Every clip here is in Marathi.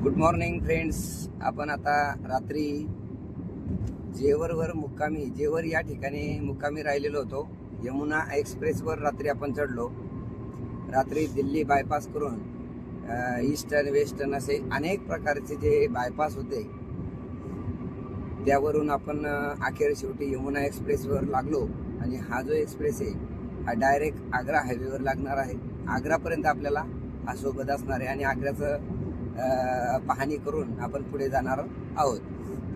Good morning friends. आपण आता रात्री जेवरवर मुक्कामी जेवर या ठिकाणी मुक्कामी राहिलेलो होतो. यमुना एक्सप्रेसवर रात्री आपण चढलो. रात्री दिल्ली बायपास करून ईस्टर्न वेस्टर्न असे अनेक प्रकारचे जे बायपास होते त्यावरून आपण अखेर शेवटी यमुना एक्सप्रेसवर लागलो. आणि हा जो एक्सप्रेस आहे हा डायरेक्ट आग्रा हायवेवर लागणार आहे. आग्रापर्यंत आपल्याला हा सोबत असणार आहे आणि आग्र्याचं पाहणी करून आपण पुढे जाणार आहोत.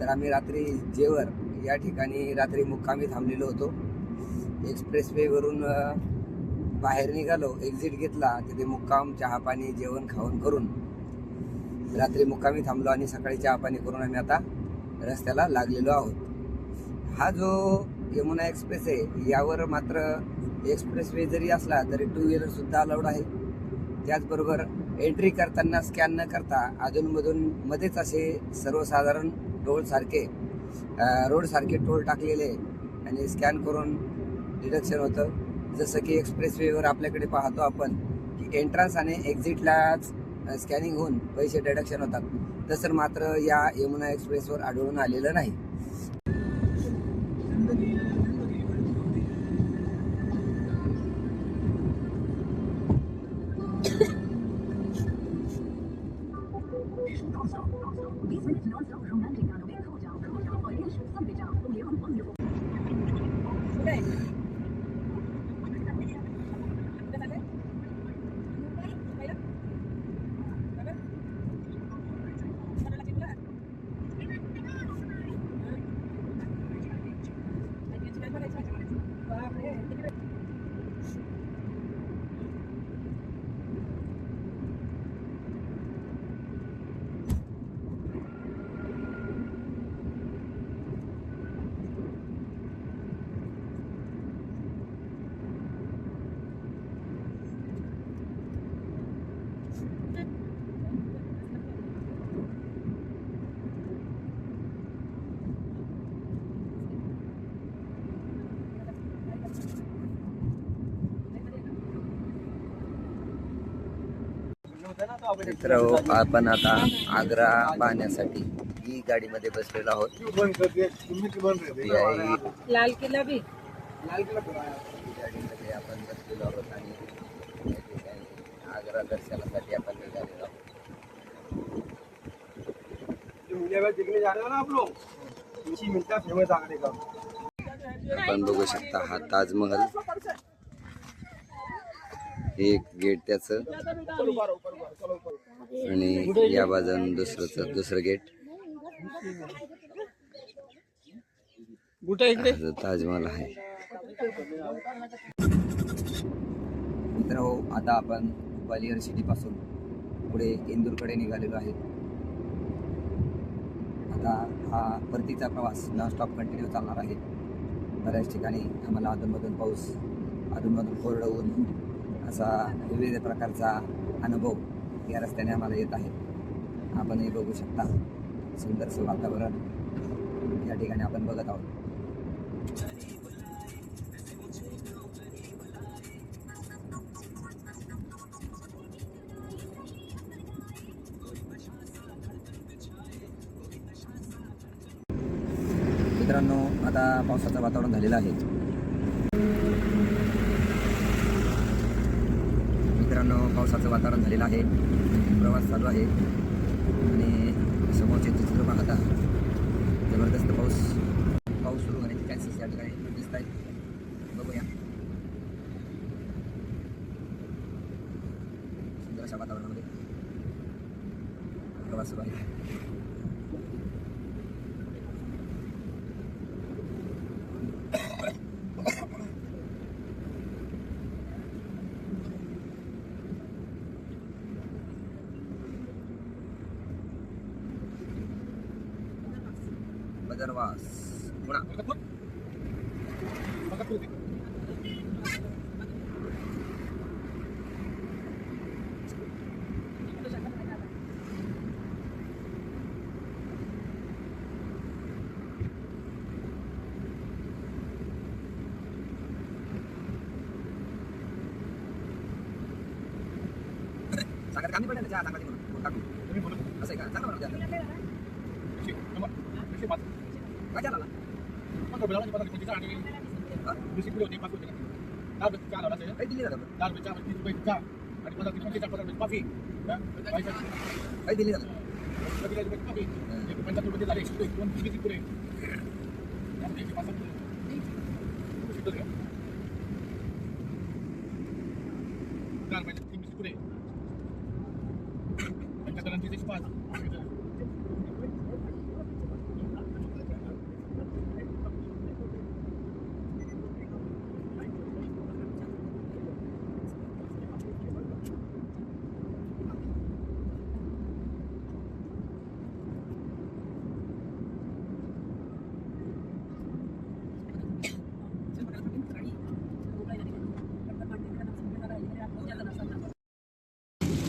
तर आम्ही रात्री जेवर या ठिकाणी रात्री मुक्कामी थांबलेलो होतो. एक्सप्रेसवेवरून बाहेर निघालो, एक्झिट घेतला, तिथे मुक्काम चहा पाणी जेवण खाऊन करून रात्री मुक्कामी थांबलो आणि सकाळी चहा पाणी करून आम्ही आता रस्त्याला लागलेलो आहोत. हा जो यमुना एक्सप्रेस आहे यावर मात्र एक्सप्रेसवे जरी असला तरी टू व्हीलर सुद्धा अलाउड आहे. त्याचबरोबर एंट्री करताना स्कॅन न करता अधूनमधून मध्येच असे सर्वसाधारण रोडसारखे टोल टाकलेले आणि स्कॅन करून डिडक्शन होतं. जसं की एक्सप्रेसवेवर आपल्याकडे पाहतो आपण की एंट्रन्स आणि एक्झिटलाच स्कॅनिंग होऊन पैसे डिडक्शन होतात. तसं मात्र या यमुना एक्सप्रेसवर आढळून आलेलं नाही. तर आपण आता आग्रा पाहण्यासाठी ही गाडीमध्ये बसलेलो आहोत. लाल किल्ला भी गाडीमध्ये आपण बसलेलो आहोत आणि आग्रा दर्शनासाठी आपण निघालेलो आहोत. आपण बघू शकता हा ताजमहल, एक गेट त्याचं आणि या बाजून दुसरं गेट. ताजमहल आहे. मित्रांनो, आता आपण ग्वालियर सिटी पासून पुढे इंदूरकडे निघालेलो आहे. आता हा परतीचा प्रवास नॉन स्टॉप कंटिन्यू चालणार आहे. बऱ्याच ठिकाणी आम्हाला अधूनमधून पाऊस, अधूनमधून कोरडं ऊन असा विविध प्रकारचा अनुभव या रस्त्याने आम्हाला येत आहे. आपणही बघू शकता सुंदरसं वातावरण या ठिकाणी आपण बघत आहोत. मित्रांनो, आता पावसाचं वातावरण झालेलं आहे. पावसाचं वातावरण झालेलं आहे. प्रवास चालू आहे आणि समोरचे चित्र पाहता जबरदस्त पाऊस सुरू होण्याचे चान्सेस या ठिकाणी दिसत आहेत. बघूया, सुंदर अशा वातावरणामध्ये प्रवास सुरू आहे. बदरवास पुणा. सांगा कामी पडलं चहा सांगा. कसं आहे का सांगा मला विचारलं. काय झालं ना? काही दिली झालं काही दिली झालं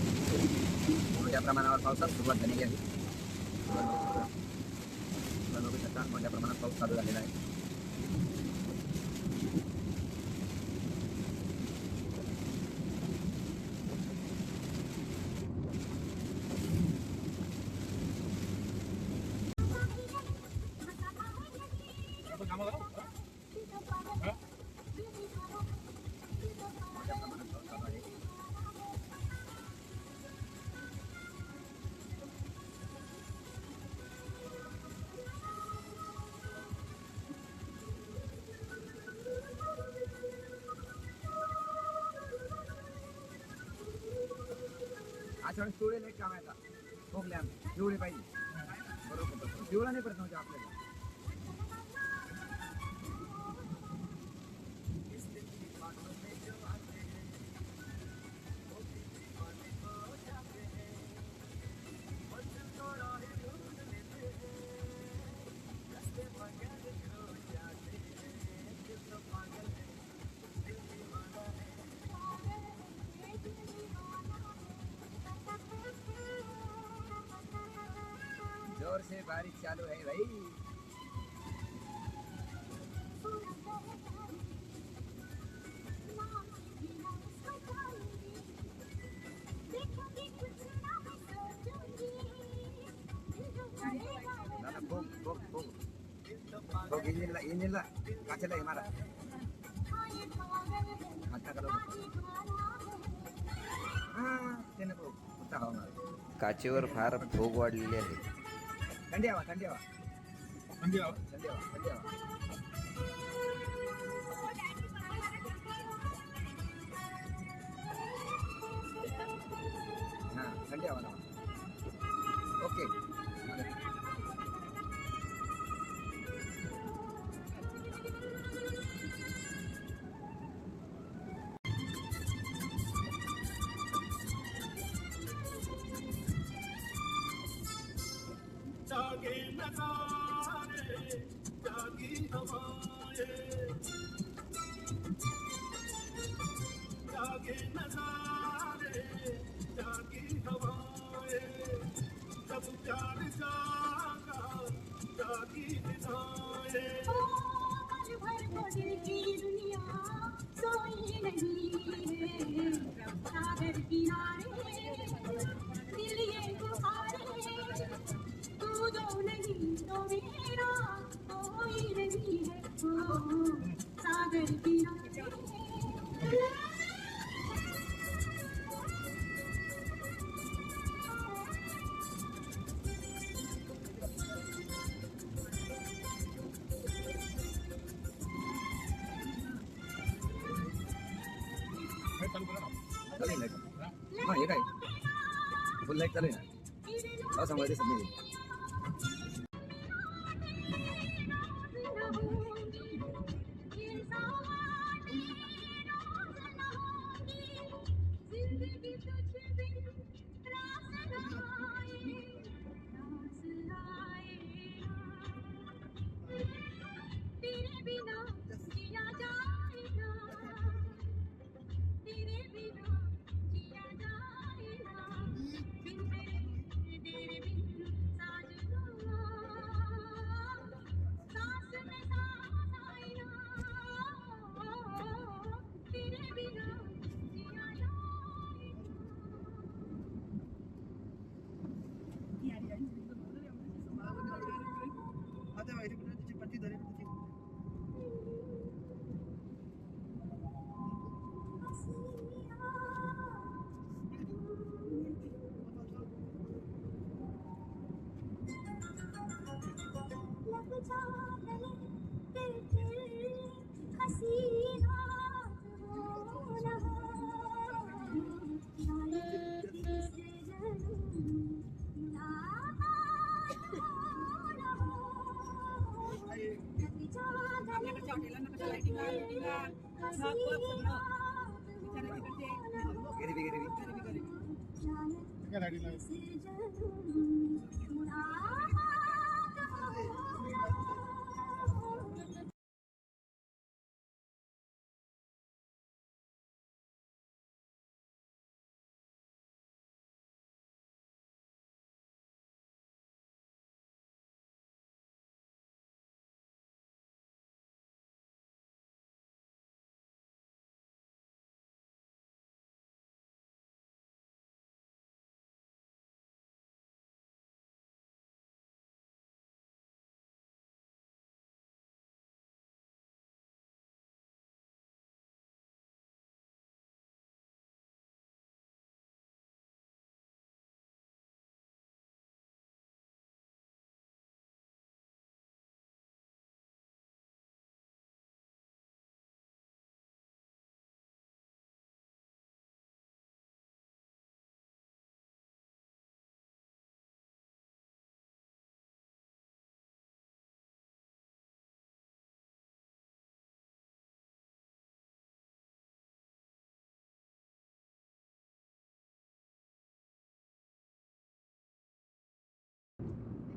मोठ्या प्रमाणावर पावसात सुरुवात झालेली आहे. बघू शकता मोठ्या प्रमाणात पाऊस चालू झालेला आहे. अशा वेळेस पिवळे लाईट कामायचा ठोकले आम्ही पिवळे पाहिजे बरोबर पिवळा नाही पडत नव्हते आपल्याला. जोर से बारिश चालू है भाई. इंजिनला काचेला आहे मारा काचेवर फार भोग वाढलेली आहे. थंडी हवा थंडी हवा थंडी हवा थंडी हवा थंडी हवा. हां थंडी हवा ना ओके. जागे नजारे जागी हवाएं जागे नजारे जागी हवाएं जब प्यार जागा जागी निगाहें पल भर को दिल की दुनिया सोई नहीं है सागर किनारे दिल ये गुहारे तू जो नहीं तो मेरा कोई नहीं है सागर किनारे. चालेल लाईट हां हे काय फुल लाईट चालेल ना पावसामुळे दिसत नाही. चादरे फिर हसीना हो न हो शायद इस जन्म मुलाकात हो न हो कभी चादरे फिर हसीना गिरवी गिरवी शायद इस जन्म मुलाकात हो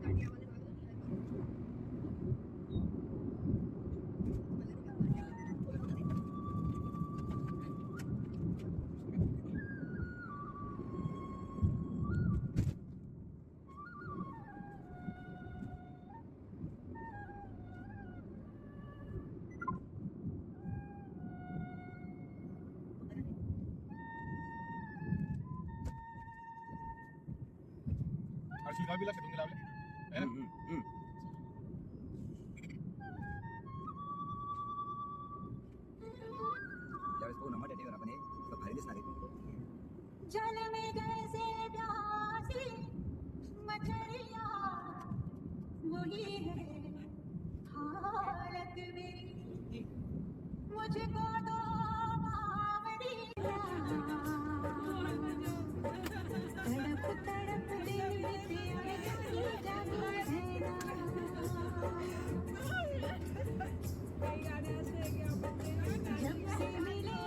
न हो अर्जुन गावी लागते तुम्ही लावले है ना? त्यावेळेस पाहू ना मग टेटीवर आपण हे थोडं भारी दिसणार आहे. जल में जैसे प्यासी मछलियाँ वही है हालत मेरी मुझको दो बावरियाँ तड़प तड़प दिल तेरे जागी जागी रहना जब से मिले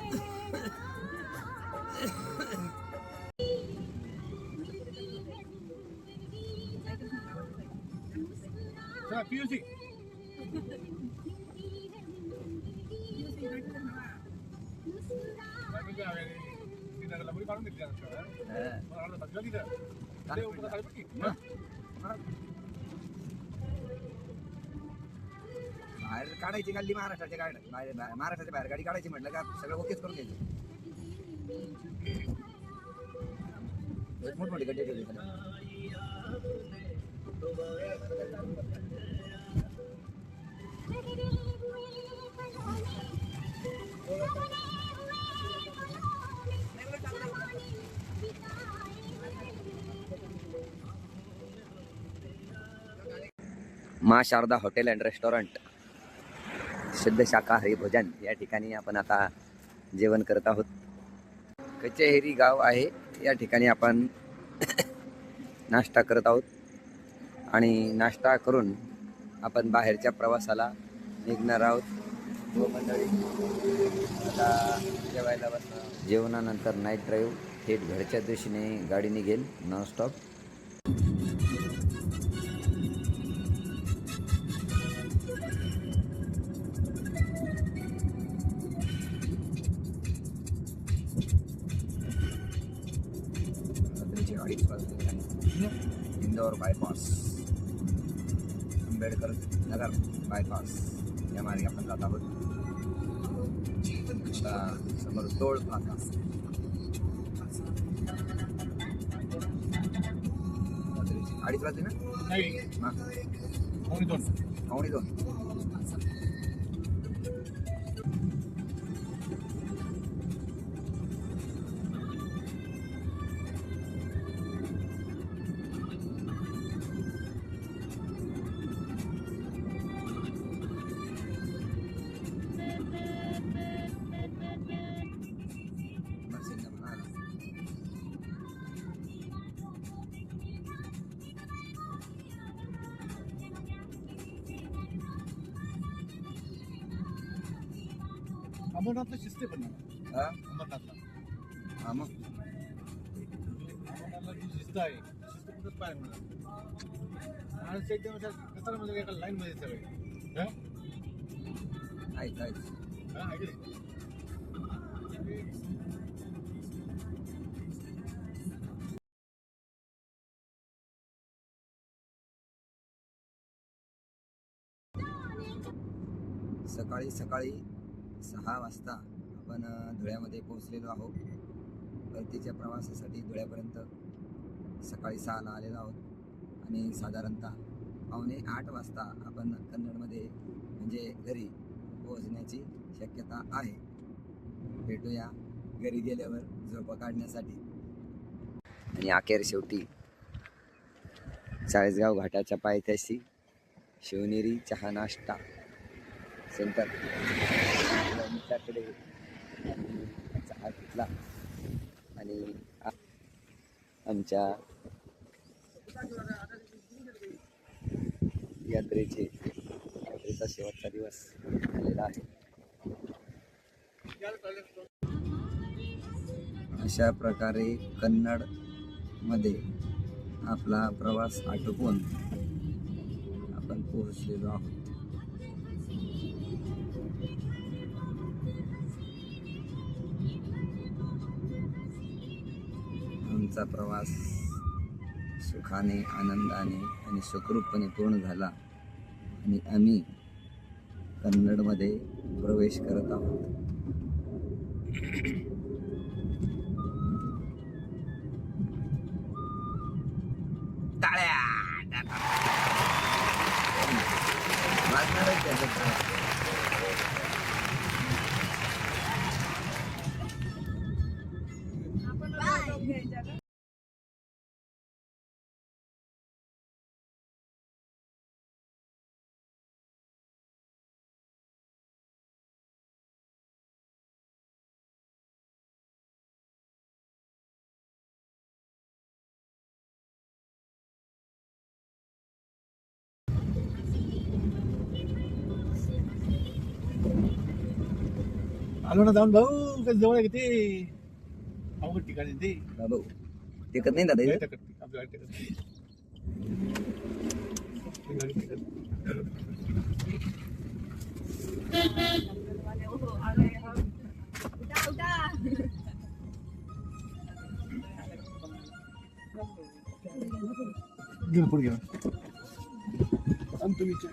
चला पीयूसी तिथं लबडी काढून घेतली तिथं बाहेर काढायची गाडी महाराष्ट्राच्या गाडी महाराष्ट्राच्या बाहेर गाडी काढायची म्हटलं का सगळं ओकेच करून घ्यायचं. मोठमोठी गड्डे ठेवली माँ शारदा हॉटेल अँड रेस्टॉरंट शुद्ध शाकाहारी भोजन या ठिकाणी आपण आता जेवण करत आहोत. कचेहेरी गाव आहे या ठिकाणी आपण नाश्ता करत आहोत आणि नाश्ता करून आपण बाहेरच्या प्रवासाला निघणार आहोत. व मंडळी आता जेवायला बसणार. जेवणानंतर नाईट ड्राईव्ह थेट घरच्या दिशेने गाडी निघेल nonstop. Indore bypass Ambedkar Nagar bypass या मार्गे आपण जात आहोत. आता समोर टोळ नाका अडीच वाजले ना नाही पावणे दोन. पावणे दोन. अमरनाथला शिस्त आहे पण ना. हा अमरनाथला हा मग अमरनाथला जी शिस्त आहे शिस्त कुठंच पाहायला मिळणार. आणि ते एकदम अशा कचरा म्हणजे एका लाईन मध्ये सगळे हा? ऐक ऐक हा, आहे की नाही? सकाळी सकाळी 6 वाजता आपण धुळ्यामध्ये पोहोचलेलो आहोत. परतीच्या प्रवासासाठी धुळ्यापर्यंत सकाळी 6ला आलेलो आहोत आणि साधारणतः 7:45 वाजता आपण कन्नडमध्ये म्हणजे घरी पोहोचण्याची शक्यता आहे. भेटूया घरी गेल्यावर झोपा काढण्यासाठी. आणि अखेर शेवटी चाळीसगाव घाटाच्या पायथ्याशी शिवनेरी चहा नाश्ता सेंटर मित्राकडे चहा घेतला आणि आमच्या यात्रेचा शेवटचा दिवस झालेला आहे. अशा प्रकारे कन्नडमध्ये आपला प्रवास आटोपून आपण पोहोचलेलो आहोत. आमचा प्रवास सुखाने आनंदाने आणि सुखरूपपणे पूर्ण झाला आणि आम्ही कन्नडमध्ये प्रवेश करत आहोत. टाळ्या वाजणारच त्याचं टाळ्या. आलो ना जाऊन भाऊ कसं जवळ आहे की ते अवघड ठिकाणी ते बाबू टिकत नाही दादा गाडी इथं? टाकत नाही. आपली गाडी टाकत नाही. आपली गाडी टाकत नाही. घेऊन पुढे घेऊन आणि तुम्ही